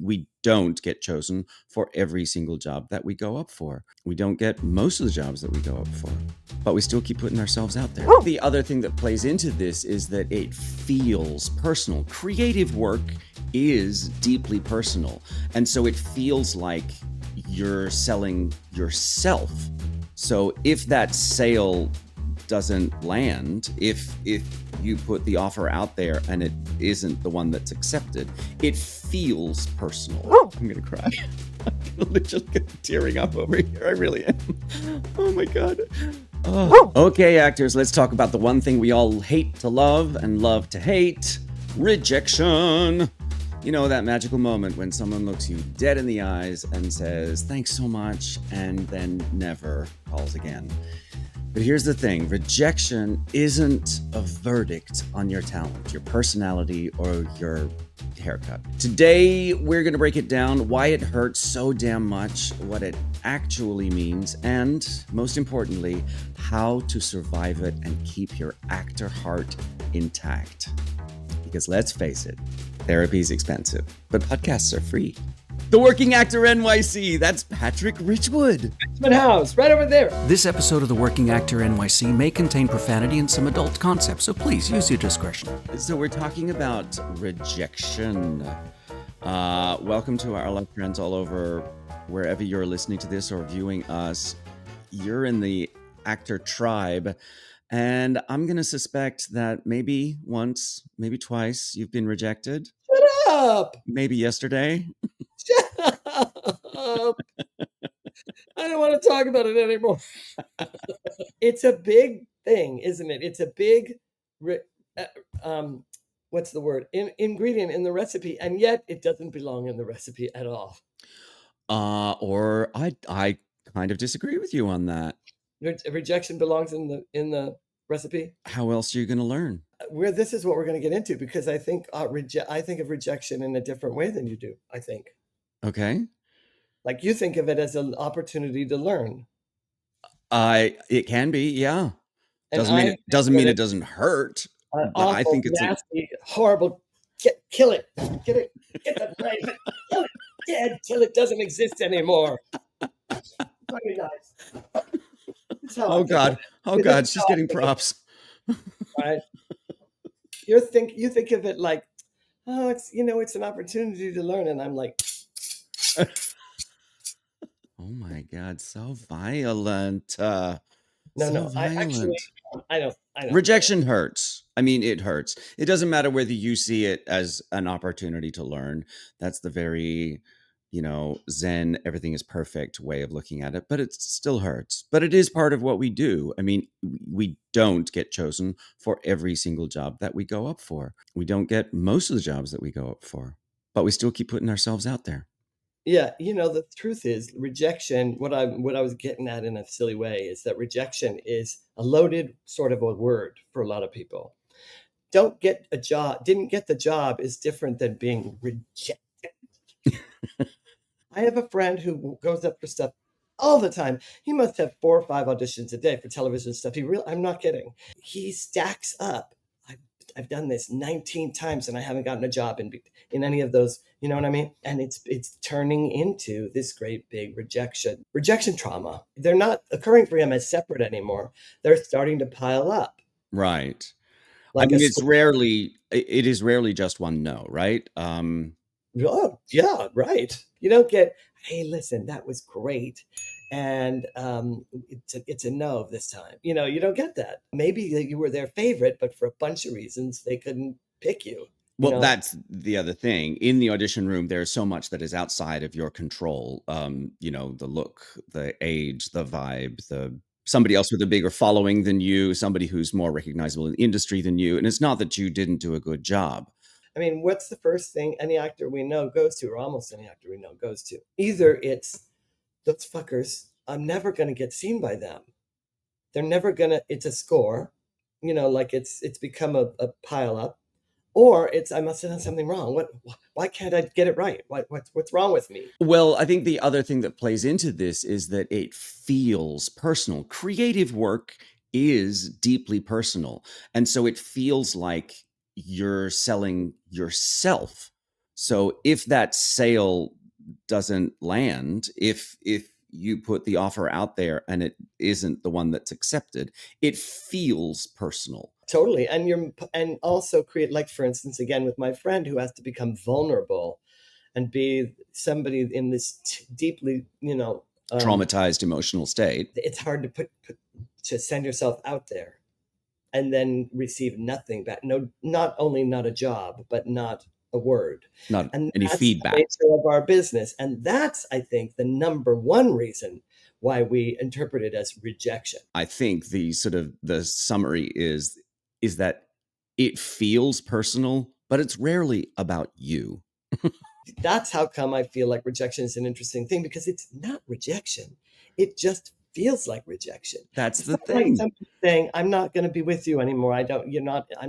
we don't get chosen for every single job that we go up for. We don't get most of the jobs that we go up for, but we still keep putting ourselves out there. The other thing that plays into this is that it feels personal. Creative work is deeply personal. And so it feels like you're selling yourself. So if that sale doesn't land, if you put the offer out there and it isn't the one that's accepted, it feels personal. I'm gonna cry. I'm literally tearing up over here. I really am. Oh my God. Oh. Okay, actors, let's talk about the one thing we all hate to love and love to hate: rejection. You know, that magical moment when someone looks you dead in the eyes and says, "Thanks so much," and then never calls again. But here's the thing: rejection isn't a verdict on your talent, your personality, or your haircut. Today, we're going to break it down, why it hurts so damn much, what it actually means, and most importantly, how to survive it and keep your actor heart intact. Because let's face it, therapy's expensive, but podcasts are free. The Working Actor NYC, that's Patrick Richwood. Richmond House, right over there. This episode of The Working Actor NYC may contain profanity and some adult concepts, so please use your discretion. So we're talking about rejection. Welcome to our love friends all over, wherever you're listening to this or viewing us. You're in the actor tribe, and I'm going to suspect that maybe once, maybe twice, you've been rejected. Shut up. Maybe yesterday. Shut up. I don't want to talk about it anymore. It's a big thing, isn't it? It's a big, what's the word? Ingredient in the recipe, and yet it doesn't belong in the recipe at all. Or I kind of disagree with you on that. Rejection belongs in the recipe. How else are you going to learn? This is what we're going to get into, because I think I think of rejection in a different way than you do. I think. Okay. Like you think of it as an opportunity to learn. It can be, yeah. Doesn't mean it doesn't hurt. But awful, I think it's nasty, horrible. Kill it. Get that knife. Kill it. Dead till it doesn't exist anymore. Very nice. Oh God, she's getting props. Right. You think of it like, oh, it's an opportunity to learn, and I'm like, oh my God, so violent. No, violent. I don't. Rejection hurts. I mean, it hurts. It doesn't matter whether you see it as an opportunity to learn. That's the very, Zen, everything is perfect way of looking at it, but it still hurts. But it is part of what we do. I mean, we don't get chosen for every single job that we go up for. We don't get most of the jobs that we go up for, but we still keep putting ourselves out there. Yeah, the truth is rejection. What I was getting at in a silly way is that rejection is a loaded sort of a word for a lot of people. Didn't get the job is different than being rejected. I have a friend who goes up for stuff all the time. He must have 4 or 5 auditions a day for television stuff. I'm not kidding. He stacks up. I've done this 19 times and I haven't gotten a job in any of those, you know what I mean? And it's turning into this great big rejection trauma. They're not occurring for him as separate anymore. They're starting to pile up. Right. Like I mean, it is rarely just one no, right? Oh, yeah, right. You don't get, hey, listen, that was great. And it's a no this time. You don't get that. Maybe you were their favorite, but for a bunch of reasons, they couldn't pick you. Well, that's the other thing. In the audition room, there's so much that is outside of your control. The look, the age, the vibe, somebody else with a bigger following than you, somebody who's more recognizable in the industry than you. And it's not that you didn't do a good job. I mean, what's the first thing any actor we know goes to, or almost any actor we know goes to? Either it's, those fuckers, I'm never going to get seen by them. They're never going to, it's a score, like it's become a pile up, or it's, I must have done something wrong. Why can't I get it right? What's wrong with me? Well, I think the other thing that plays into this is that it feels personal. Creative work is deeply personal. And so it feels like you're selling yourself. So if that sale doesn't land, if you put the offer out there and it isn't the one that's accepted, it feels personal. Totally. And also create, like, for instance, again, with my friend who has to become vulnerable and be somebody in this deeply, Traumatized emotional state. it's hard to to send yourself out there and then receive nothing back. No, not only not a job, but not a word. Not And any that's the feedback. nature of our business. And that's, I think, the number one reason why we interpret it as rejection. I think the sort of the summary is that it feels personal, but it's rarely about you. That's how come I feel like rejection is an interesting thing, because it's not rejection. It just feels like rejection. That's It's the not like thing. somebody saying, I'm not going to be with you anymore. I'm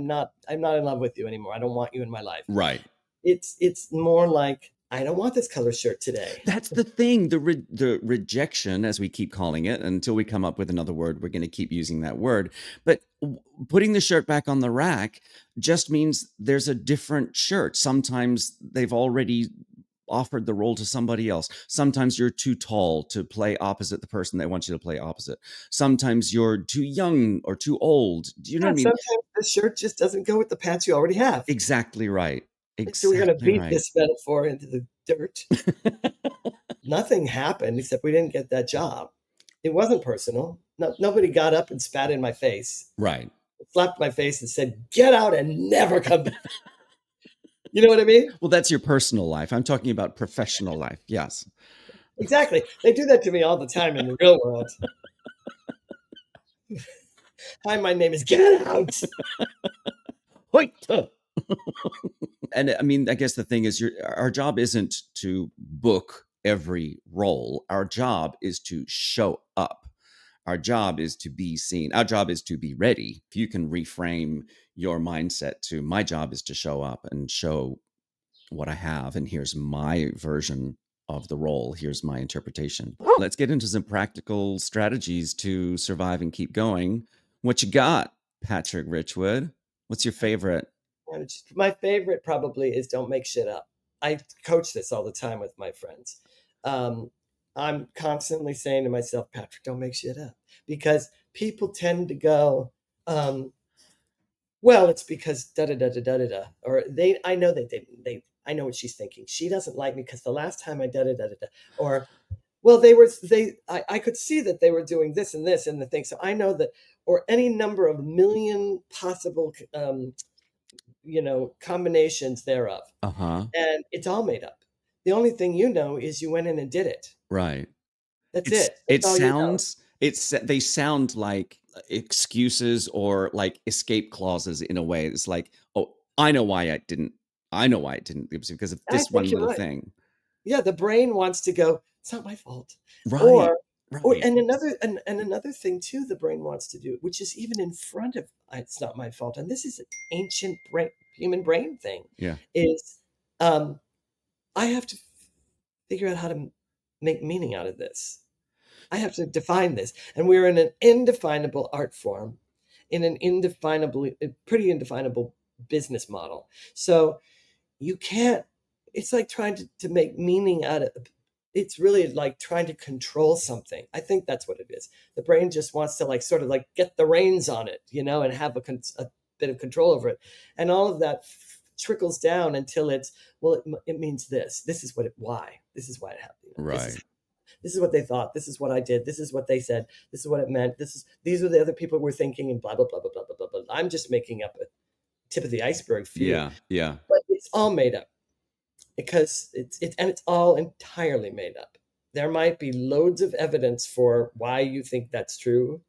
not in love with you anymore. I don't want you in my life. Right. It's more like, I don't want this color shirt today. That's the thing. The rejection, as we keep calling it, until we come up with another word, we're going to keep using that word. But putting the shirt back on the rack just means there's a different shirt. Sometimes they've already offered the role to somebody else. Sometimes you're too tall to play opposite the person they want you to play opposite. Sometimes you're too young or too old. Do you know Yeah, what I mean? sometimes the shirt just doesn't go with the pants you already have. Exactly right. So we're going to Exactly beat right. this metaphor into the dirt. Nothing happened except we didn't get that job. It wasn't personal. Nobody got up and spat in my face, Right. slapped my face and said, get out and never come back. You know what I mean? Well, that's your personal life. I'm talking about professional life. Yes. Exactly. They do that to me all the time in the real world. Hi, my name is Get Out. Hoit. And I mean, I guess the thing is, our job isn't to book every role. Our job is to show up. Our job is to be seen. Our job is to be ready. If you can reframe your mindset to, my job is to show up and show what I have, and here's my version of the role. Here's my interpretation. Let's get into some practical strategies to survive and keep going. What you got, Patrick Richwood? What's your favorite? My favorite probably is don't make shit up. I coach this all the time with my friends. I'm constantly saying to myself, Patrick, don't make shit up, because people tend to go, well, it's because da da da da da da da, or I know that I know what she's thinking. She doesn't like me because the last time I da da da da da, or well, I could see that they were doing this and this and the thing. So I know that, or any number of million possible, combinations thereof. Uh-huh. And it's all made up. The only thing you know is you went in and did it. Right. That's it. It That's all you know. sounds they sound like excuses or like escape clauses in a way. It's like, oh, I know why I didn't. I know why it didn't. It was because of I this think one you're little right. thing. Yeah, the brain wants to go, it's not my fault. Right. Or Right. another thing too the brain wants to do, which is even in front of it's not my fault. And this is an ancient human brain thing. Yeah. Is I have to figure out how to make meaning out of this. I have to define this. And we're in an indefinable art form, in an pretty indefinable business model. So you can't, it's like trying to make meaning out of, it's really like trying to control something. I think that's what it is. The brain just wants to like sort of like get the reins on it, and have a bit of control over it. And all of that trickles down until it's, well, it means this. This is why. This is why it happened. Right. This is what they thought. This is what I did. This is what they said. This is what it meant. These are the other people were thinking, and blah blah blah blah blah blah blah. I'm just making up a tip of the iceberg for you, Yeah. Yeah. but it's all made up, because it's all entirely made up. There might be loads of evidence for why you think that's true,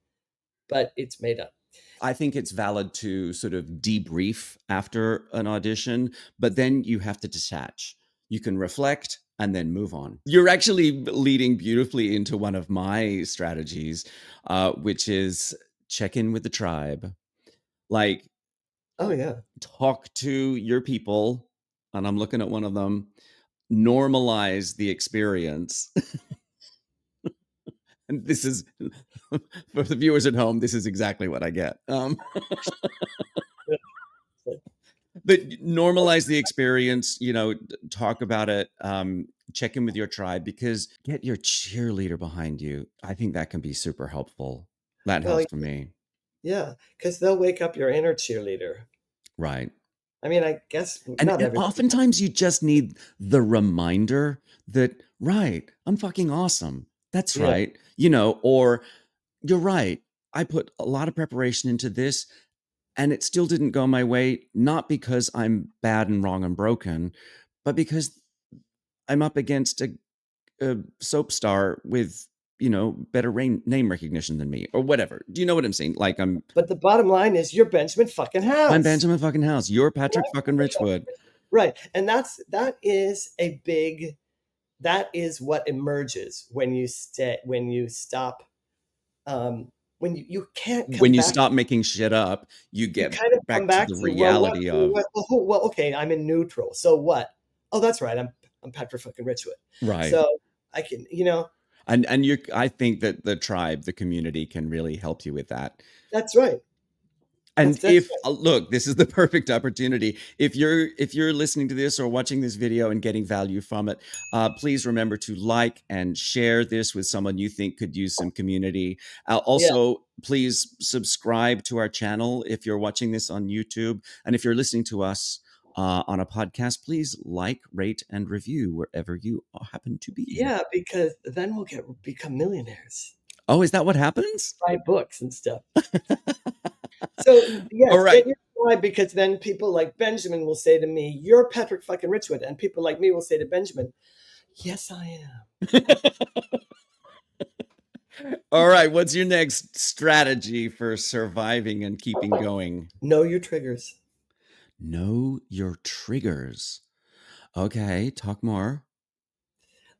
but it's made up. I think it's valid to sort of debrief after an audition, but then you have to detach. You can reflect and then move on. You're actually leading beautifully into one of my strategies, which is check in with the tribe. Like, Oh yeah. talk to your people, and I'm looking at one of them, normalize the experience. And this is, for the viewers at home, this is exactly what I get. But normalize the experience, talk about it, check in with your tribe, because get your cheerleader behind you. I think that can be super helpful. That Well, helps for me. yeah, because they'll wake up your inner cheerleader. Right. I mean, I guess And not and everybody. oftentimes you just need the reminder that, right, I'm fucking awesome. That's Yeah, right. Or you're right. I put a lot of preparation into this and it still didn't go my way, not because I'm bad and wrong and broken, but because I'm up against a soap star with, better name recognition than me or whatever. Do you know what I'm saying? Like but the bottom line is you're Benjamin fucking I'm House. Benjamin fucking House. You're Patrick fucking Richwood. Right. And that is a big, that is what emerges when you stop, when you can't When come you back. stop making shit up, you You get kind of come back to back the to, well, reality of well, okay, I'm in neutral. So what? Oh, that's right. I'm Patrick fucking Richwood. right. So I can, And I think that the tribe, the community can really help you with that. that's right. And That's if right. look, this is the perfect opportunity. If you're listening to this or watching this video and getting value from it, please remember to like and share this with someone you think could use some community. Yeah. Also, please subscribe to our channel if you're watching this on YouTube, and if you're listening to us on a podcast, please like, rate, and review wherever you happen to be. Yeah, because then we'll become millionaires. Oh, is that what happens? Buy books and stuff. So All yes, right. get your tribe, because then people like Benjamin will say to me, "You're Patrick fucking Richwood," and people like me will say to Benjamin, "Yes, I am." All right. What's your next strategy for surviving and keeping going? Know your triggers. Know your triggers. Okay. Talk more.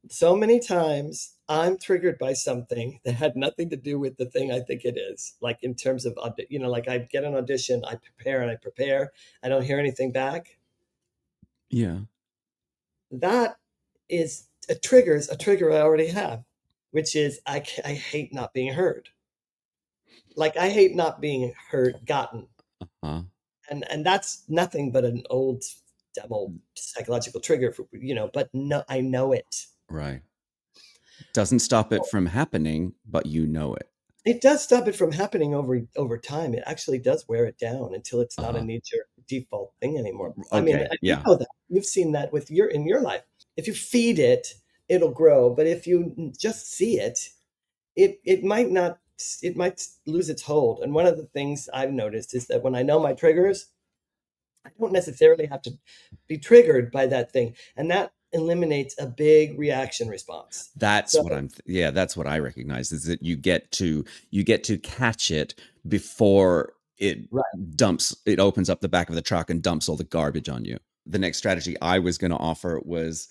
So many times I'm triggered by something that had nothing to do with the thing I think it is. Like in terms of, like I get an audition, I prepare and I prepare, I don't hear anything back. Yeah. That is a trigger I already have, which is I hate not being heard. Like I hate not being heard, gotten. Huh. And that's nothing but an old dumb old psychological trigger for, but no, I know it. Right. Doesn't stop it from happening, but you know it. It does stop it from happening over time. It actually does wear it down until it's not a Uh-huh. knee-jerk default thing anymore. I mean, Okay. and you Yeah. know that. You've seen that with in your life. If you feed it, it'll grow. But if you just see it, it might not, it might lose its hold. And one of the things I've noticed is that when I know my triggers, I don't necessarily have to be triggered by that thing. And that eliminates a big reaction response. That's So what yeah, that's what I recognize, is that you get to catch it before right. it opens up the back of the truck and dumps all the garbage on you. The next strategy I was going to offer was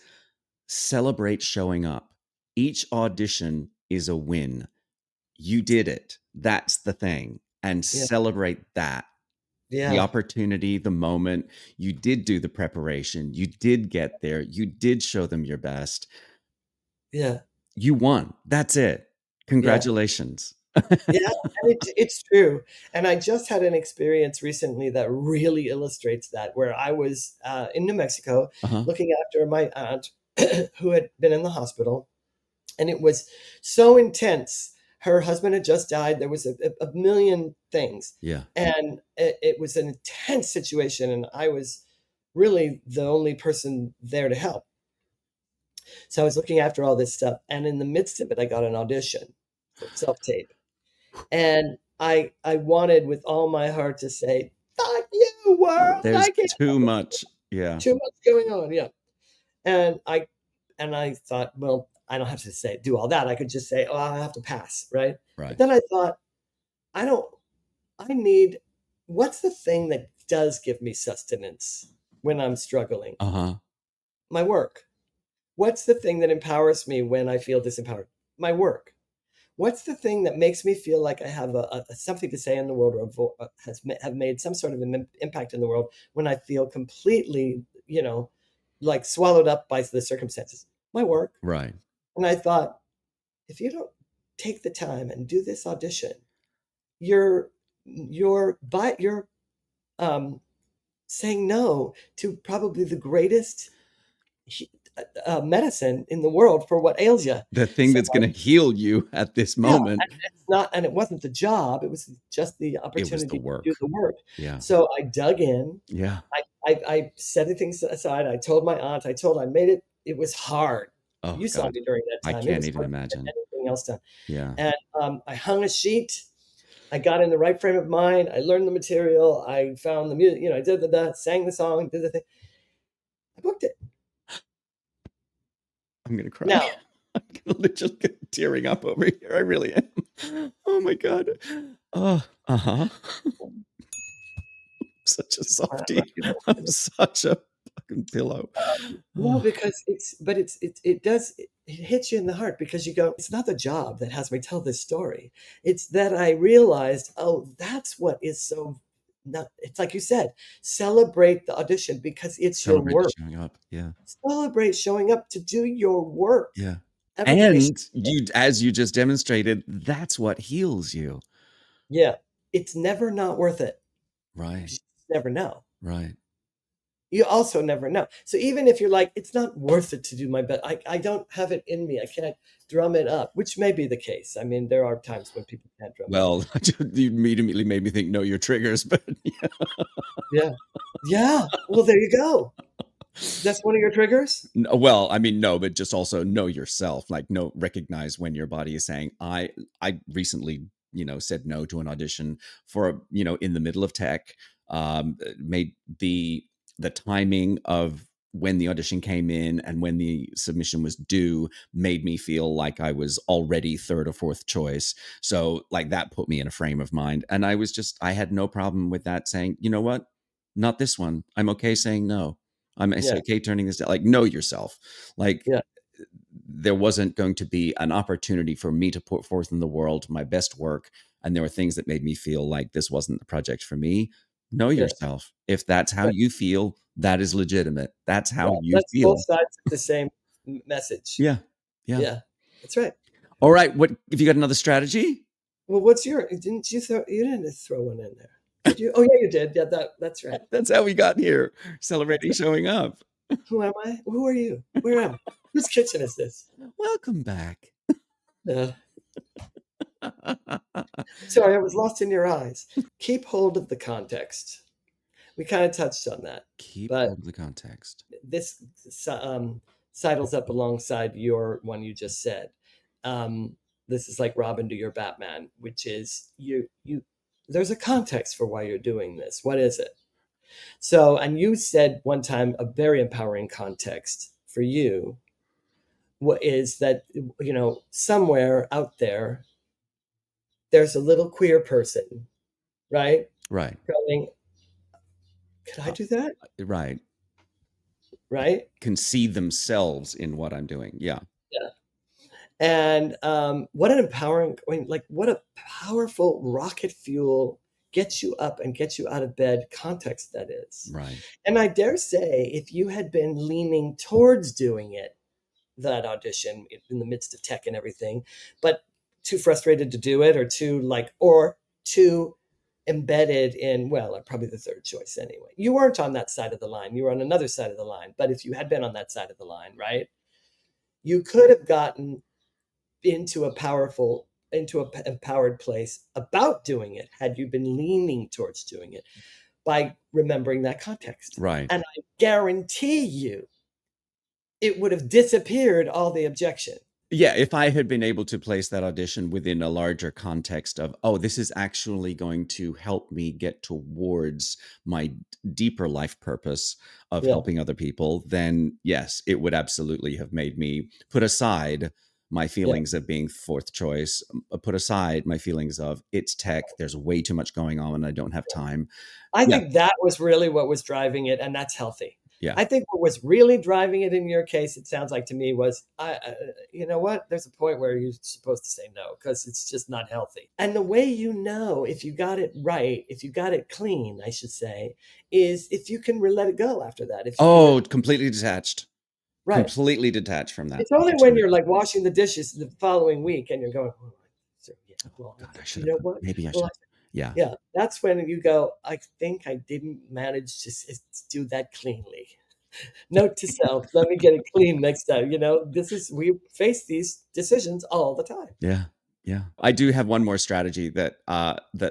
celebrate showing up. Each audition is a win. You did it. That's the thing. And Yeah. celebrate that. The Yeah. opportunity, the moment. You did do the preparation. You did get there. You did show them your best. Yeah. You won. That's it. Yeah. Congratulations. Yeah, and it's true. And I just had an experience recently that really illustrates that, where I was in New Mexico Uh-huh. looking after my aunt who had been in the hospital, and it was so intense. Her husband had just died. There was a million things, Yeah. and it was an intense situation, and I was really the only person there to help. So I was looking after all this stuff, and in the midst of it, I got an audition for self-tape. And I wanted with all my heart to say, "Fuck you, world! There's I can't, too much. Yeah. too much going on." Yeah, and I thought, well, I don't have to do all that. I could just say, "Oh, I have to pass," right? But Right. then I thought, I don't. I need. What's the thing that does give me sustenance when I'm struggling? Uh-huh. My work. What's the thing that empowers me when I feel disempowered? My work. What's the thing that makes me feel like I have something to say in the world, or have made some sort of an impact in the world when I feel completely, like swallowed up by the circumstances? My work. Right. And I thought, if you don't take the time and do this audition, you're by you're um saying no to probably the greatest medicine in the world for what ails you. The thing So that's going to heal you at this yeah, moment. and it's not, and it wasn't the job, it was just the It was the opportunity to do work. the work. Yeah. So I dug in. Yeah. I set the things aside. I told my aunt, I made it, it was hard. Oh You saw God. me during that I time. It can't was even hard to get imagine. anything else done. Yeah. And I hung a sheet. I got in the right frame of mind. I learned the material. I found the music, I did sang the song, did the thing. I booked it. I'm gonna cry. Now, I'm gonna literally get tearing up over here. I really am. Oh my God. Oh, uh-huh. Such a why not softie. rush you? I'm such a fucking pillow. No, Oh, because it does, it hits you in the heart because you go, it's not the job that has me tell this story. It's that I realized, oh, that's what is so not, it's like you said, celebrate the audition because it's your celebrate work. showing up. Yeah. Celebrate showing up to do your work. Yeah. Everybody should And you, as you just demonstrated, that's what heals you. yeah. It's never not worth it. You Right. just never know. Right. You also never know. So even if you're like, it's not worth it to do my best, I don't have it in me. I can't drum it up, which may be the case. I mean, there are times when people can't drum it up. Well, you immediately made me think, know your triggers, but yeah. Yeah. Yeah. Well, there you go. That's one of your triggers? Well, I mean, no, but just also know yourself. Like, know, recognize when your body is saying, I recently, said no to an audition for, in the middle of tech. Made the timing of when the audition came in and when the submission was due made me feel like I was already third or fourth choice. So like that put me in a frame of mind. And I had no problem with that, saying, you know what? Not this one. I'm okay saying no. It's Yeah. okay turning this down. Like, know yourself. Like, Yeah. there wasn't going to be an opportunity for me to put forth in the world my best work. And there were things that made me feel like this wasn't the project for me. Know Yeah. yourself. If that's how Right. you feel, that is legitimate. That's how Yeah. you That's both feel. sides of the same message. Yeah. Yeah. Yeah. That's right. All right. What if you got another strategy? Well, what's your, you didn't throw one in there. Did you? Oh yeah, you did. Yeah, that's right. That's how we got here. Celebrating showing up. Who am I? Who are you? Where am I? Whose kitchen is this? Welcome back. Yeah. Sorry, I was lost in your eyes. Keep hold of the context. We kind of touched on that, Keep but hold of the context. this sidles up alongside your one you just said. This is like Robin to your Batman, which is you. There's a context for why you're doing this. What is it? So, and you said one time a very empowering context for you. What is that? Somewhere out there, there's a little queer person, right? Right. Going, could I do that? Right. Right? Can see themselves in what I'm doing. Yeah. Yeah. And what an empowering, like what a powerful rocket fuel gets you up and gets you out of bed context that is. Right. And I dare say, if you had been leaning towards doing it, that audition in the midst of tech and everything, but too frustrated to do it, or too embedded in, well, probably the third choice anyway. You weren't on that side of the line. You were on another side of the line. But if you had been on that side of the line, right, you could have gotten into an empowered place about doing it had you been leaning towards doing it by remembering that context. Right. And I guarantee you it would have disappeared all the objection. Yeah, if I had been able to place that audition within a larger context of, oh, this is actually going to help me get towards my deeper life purpose of Yeah. helping other people, then yes, it would absolutely have made me put aside my feelings of being fourth choice, put aside my feelings of it's tech, there's way too much going on and I don't have time. I Yeah. think that was really what was driving it, and that's healthy. Yeah. I think what was really driving it in your case, it sounds like to me, was, you know what? There's a point where you're supposed to say no because it's just not healthy. And the way you know if you got it right, if you got it clean, I should say, is if you can let it go after that. If you Oh, completely detached. right. Completely detached from that. It's only when you're like washing the dishes the following week and you're going, oh, yeah, well, God, I you should know have, what? maybe I Well, should. Yeah. Yeah, that's when you go, I think I didn't manage to do that cleanly. Note to self, let me get it clean next time. We face these decisions all the time. Yeah. Yeah. I do have one more strategy that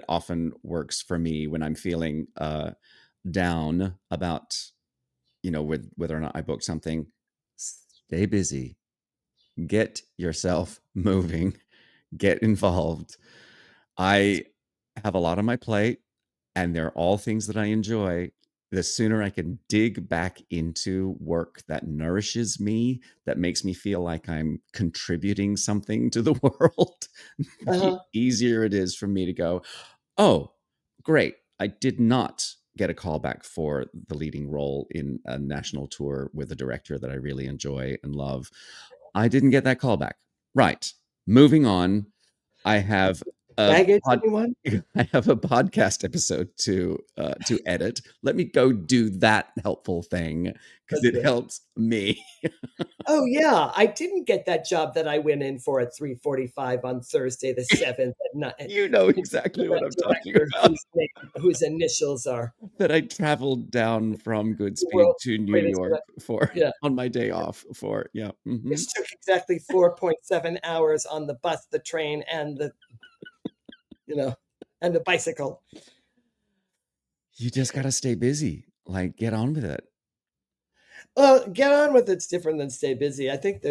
often works for me when I'm feeling down about, whether or not I book something. Stay busy. Get yourself moving. Get involved. I have a lot on my plate, and they're all things that I enjoy. The sooner I can dig back into work that nourishes me, that makes me feel like I'm contributing something to the world, the Uh-huh. easier it is for me to go, oh, great. I did not get a call back for the leading role in a national tour with a director that I really enjoy and love. I didn't get that call back. Right. Moving on. I have a Baggage, pod anyone? I have a podcast episode to edit. Let me go do that helpful thing because That's it right. helps me. Oh yeah, I didn't get that job that I went in for at 3:45 on Thursday the 7th at night. You know To exactly what that I'm talking director about. whose initials are That I traveled down from the Goodspeed world's to New greatest York director. for Yeah, on my day off for. Yeah. which took exactly 4.7 hours on the bus, the train, and you know, the bicycle. You just gotta stay busy. Like, get on with it. Well, get on with it's different than stay busy. I think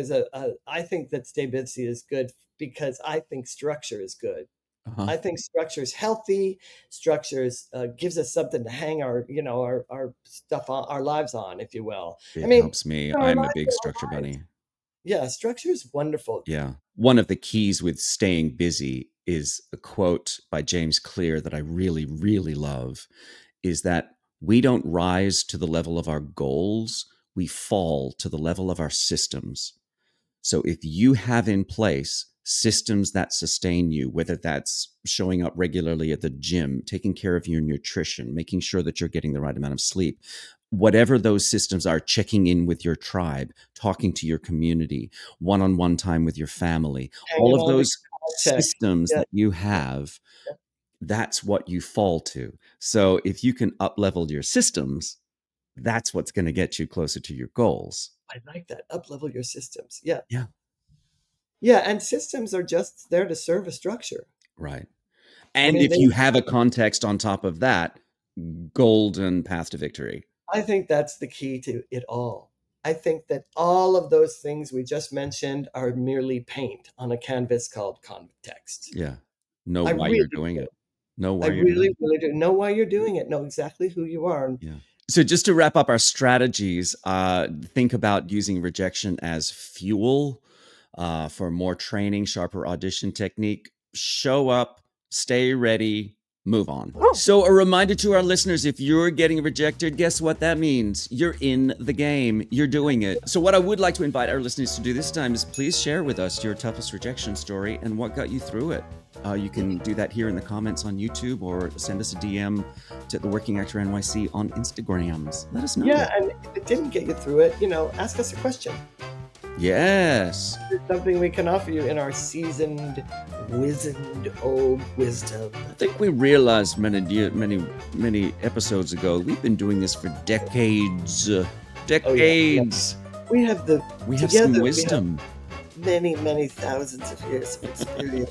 I think that stay busy is good because I think structure is good. Uh-huh. I think structure is healthy. Structures gives us something to hang our stuff on, our lives on, if you will. I It mean, helps me. our I'm a lives big are structure our lives. bunny. Yeah, structure is wonderful. Yeah. One of the keys with staying busy is a quote by James Clear that I really, really love, is that we don't rise to the level of our goals, we fall to the level of our systems. So if you have in place systems that sustain you, whether that's showing up regularly at the gym, taking care of your nutrition, making sure that you're getting the right amount of sleep, whatever those systems are, checking in with your tribe, talking to your community, one-on-one time with your family, all Hanging of on to those your paycheck. systems Yeah, that you have, yeah. that's what you fall to. So if you can up-level your systems, that's what's going to get you closer to your goals. I like that. Up level your systems. Yeah. Yeah. Yeah. And systems are just there to serve a structure. Right. I And mean, if you have a context on top of that, golden path to victory. I think that's the key to it all. I think that all of those things we just mentioned are merely paint on a canvas called context. Yeah. Know I why really you're doing do. it. Know I why you're doing really, it. really do. Know why you're doing it. Know exactly who you are. And Yeah. So just to wrap up our strategies, think about using rejection as fuel for more training, sharper audition technique. Show up, stay ready, move on. So a reminder to our listeners, if you're getting rejected, guess what that means? You're in the game. You're doing it. So what I would like to invite our listeners to do this time is please share with us your toughest rejection story and what got you through it. You can do that here in the comments on YouTube or send us a DM to the Working Actor NYC on Instagrams. Let us know. yeah, and if it didn't get you through it, ask us a question. Yes. There's something we can offer you in our seasoned, wizened old wisdom. I think we realized many episodes ago, we've been doing this for decades. Decades. We have We have together, some wisdom. many, many thousands of years of experience.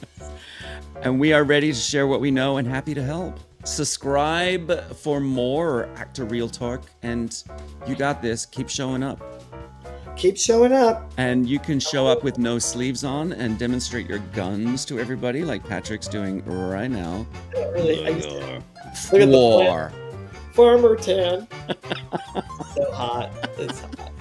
And we are ready to share what we know and happy to help. Subscribe for more Actor Real Talk. And you got this. Keep showing up. Keep showing up. And you can show up with no sleeves on and demonstrate your guns to everybody like Patrick's doing right now. Really, look at the War. Farmer tan. So hot. It's hot.